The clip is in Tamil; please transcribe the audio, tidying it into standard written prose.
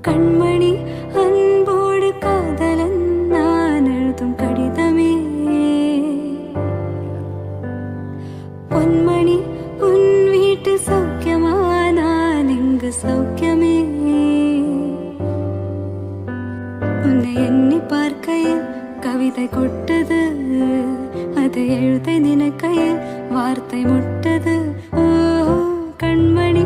கண்மணி அன்போடு காதலன் நான் எழுதும் கடிதமே. பொன்மணி உன் வீட்டு சௌக்கியமா, நான் இங்கு சௌக்கியமே. உன்னை எண்ணி பார்க்கையில் கவிதை கொட்டது, அதை எழுத நினைக்கையில் வார்த்தை முட்டது. ஓ கண்மணி